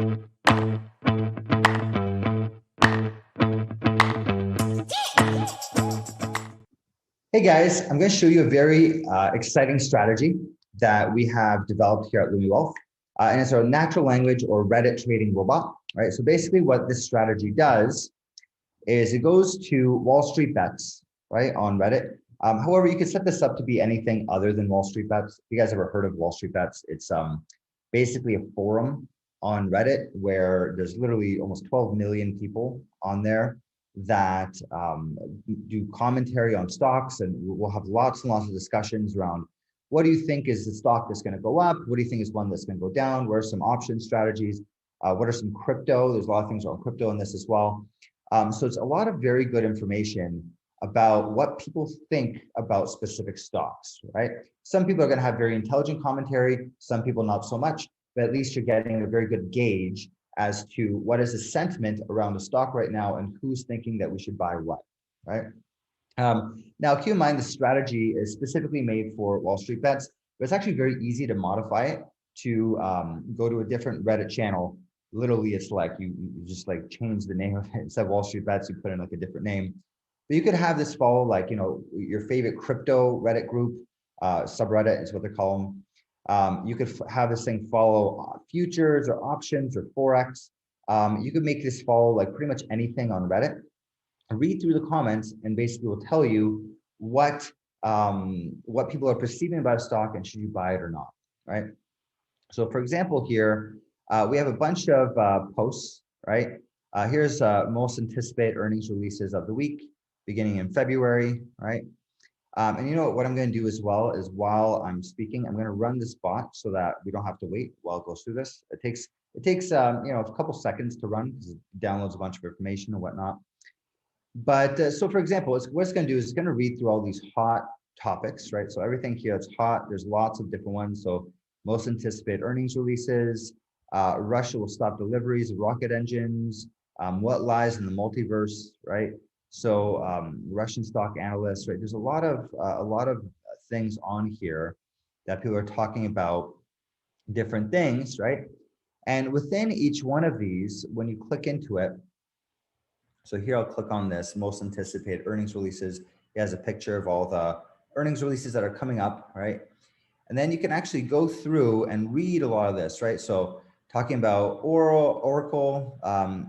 Hey guys, I'm going to show you a very exciting strategy that we have developed here at Lumiwealth. And it's our natural language or Reddit trading robot, right? So basically what this strategy does is it goes to Wallstreetbets, right, on Reddit. However, you can set this up to be anything other than Wallstreetbets. If you guys ever heard of Wallstreetbets, it's basically a forum on Reddit where there's literally almost 12 million people on there that do commentary on stocks, and we'll have lots and lots of discussions around what do you think is the stock that's going to go up? What do you think is one that's going to go down? What are some option strategies? What are some crypto? There's a lot of things around crypto in this as well. So it's a lot of very good information about what people think about specific stocks, right? Some people are going to have very intelligent commentary, some people not so much, but at least you're getting a very good gauge as to what is the sentiment around the stock right now and who's thinking that we should buy what, right? Now, keep in mind, the strategy is specifically made for Wallstreetbets, but it's actually very easy to modify it to go to a different Reddit channel. Literally, it's like you just like change the name of it. Instead of Wallstreetbets, you put in like a different name. But you could have this follow like, you know, your favorite crypto Reddit group, subreddit is what they call them. You could have this thing follow futures or options or Forex. You could make this follow like pretty much anything on Reddit. Read through the comments and basically will tell you what people are perceiving about a stock and should you buy it or not, right? So for example, here, we have a bunch of posts, right? Here's most anticipated earnings releases of the week, beginning in February, right? And you know what I'm going to do as well is while I'm speaking, I'm going to run this bot so that we don't have to wait while it goes through this. It takes you know, a couple seconds to run because it downloads a bunch of information and whatnot. But so for example, what it's going to do is it's going to read through all these hot topics, right? So everything here that's hot, there's lots of different ones. So most anticipated earnings releases, Russia will stop deliveries of rocket engines, what lies in the multiverse, right? So Russian stock analysts, right? There's a lot of things on here that people are talking about different things, right? And within each one of these, when you click into it, so here I'll click on this most anticipated earnings releases. It has a picture of all the earnings releases that are coming up, right? And then you can actually go through and read a lot of this, right? So talking about Oracle,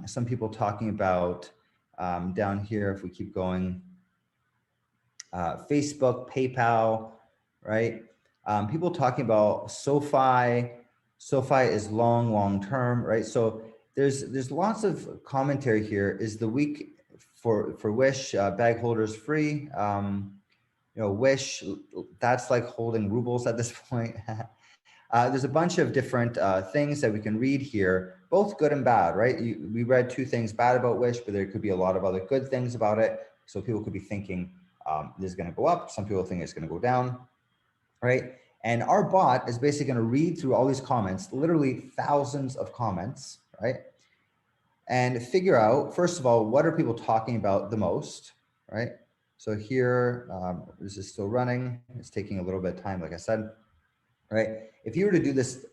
some people talking about down here, if we keep going, Facebook, PayPal, right? People talking about SoFi. SoFi is long term, right? So there's lots of commentary here. Is the week for Wish bag holders free? You know, Wish, that's like holding rubles at this point. There's a bunch of different things that we can read here, both good and bad, right? We read two things bad about Wish, but there could be a lot of other good things about it. So people could be thinking this is going to go up. Some people think it's going to go down, right? And our bot is basically going to read through all these comments, literally thousands of comments, right? And figure out, first of all, what are people talking about the most, right? So here, this is still running. It's taking a little bit of time, like I said, right? If you were to do this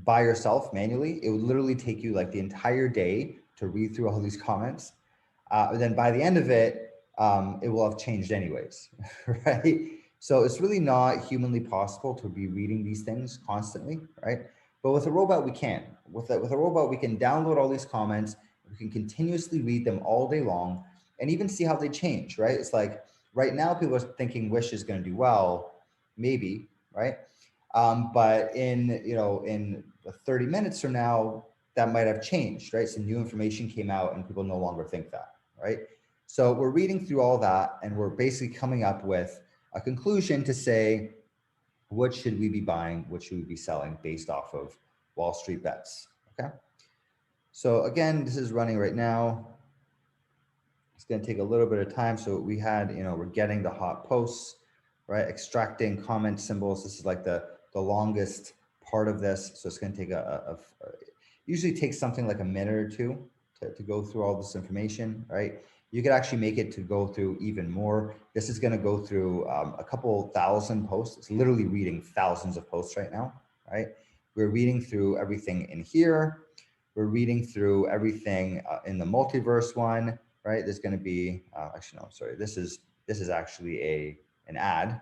by yourself manually, it would literally take you like the entire day to read through all these comments. Then by the end of it, it will have changed anyways, right? So it's really not humanly possible to be reading these things constantly, right? But with a robot, we can. With a robot, we can download all these comments. We can continuously read them all day long and even see how they change, right? It's like right now people are thinking Wish is going to do well, maybe, right? But in 30 minutes from now, that might have changed, right? Some new information came out and people no longer think that, right? So we're reading through all that and we're basically coming up with a conclusion to say, what should we be buying? What should we be selling based off of Wallstreetbets, okay? So again, this is running right now. It's going to take a little bit of time. So we had, we're getting the hot posts, right? Extracting comment symbols. This is like the longest part of this. So it's going to take usually takes something like a minute or two to go through all this information, right? You could actually make it to go through even more. This is going to go through a couple thousand posts. It's literally reading thousands of posts right now, right? We're reading through everything in here. we're reading through everything in the multiverse one, right? There's going to be, actually, no, sorry. This is actually an ad.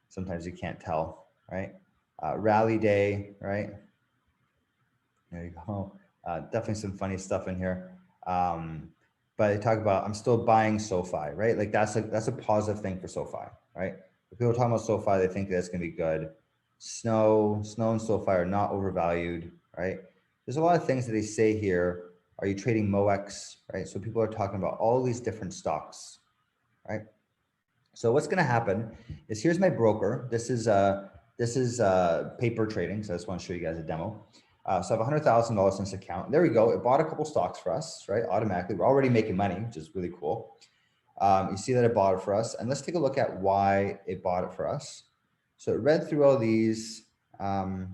Sometimes you can't tell, right? Rally day, right? There you go. Definitely some funny stuff in here. But they talk about, I'm still buying SoFi, right? Like that's a positive thing for SoFi, right? If people are talking about SoFi, they think that's going to be good. Snow and SoFi are not overvalued, right? There's a lot of things that they say here. Are you trading MOEX, right? So people are talking about all these different stocks, right? So what's going to happen is, here's my broker. This is paper trading. So I just want to show you guys a demo. So I have $100,000 in this account. There we go. It bought a couple stocks for us, right? Automatically. We're already making money, which is really cool. You see that it bought it for us. And let's take a look at why it bought it for us. So it read through all these. It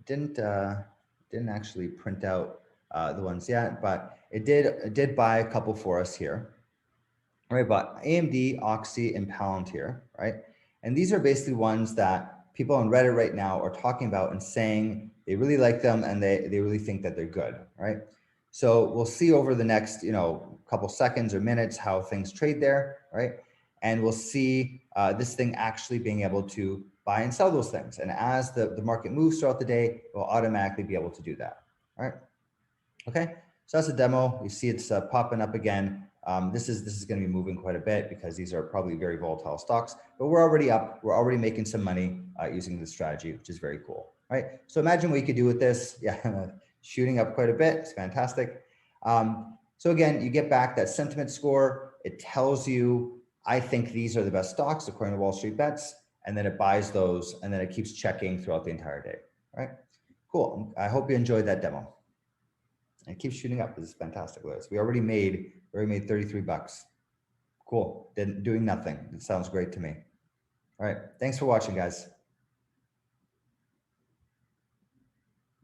didn't actually print out the ones yet, but it did buy a couple for us here. Right, but AMD, Oxy, and Palantir, right? And these are basically ones that people on Reddit right now are talking about and saying they really like them and they really think that they're good, right? So we'll see over the next, couple seconds or minutes how things trade there, right? And we'll see this thing actually being able to buy and sell those things. And as the market moves throughout the day, it will automatically be able to do that, all right? Okay, so that's a demo. You see it's popping up again. This is going to be moving quite a bit because these are probably very volatile stocks, but we're already up. We're already making some money using this strategy, which is very cool, right? So imagine what you could do with this. Yeah, shooting up quite a bit. It's fantastic. So again, you get back that sentiment score. It tells you, I think these are the best stocks according to Wallstreetbets, and then it buys those, and then it keeps checking throughout the entire day, right? Cool. I hope you enjoyed that demo. And it keeps shooting up. This is fantastic, Liz. We already made 33 bucks. Cool. Doing nothing. It sounds great to me. All right. Thanks for watching, guys.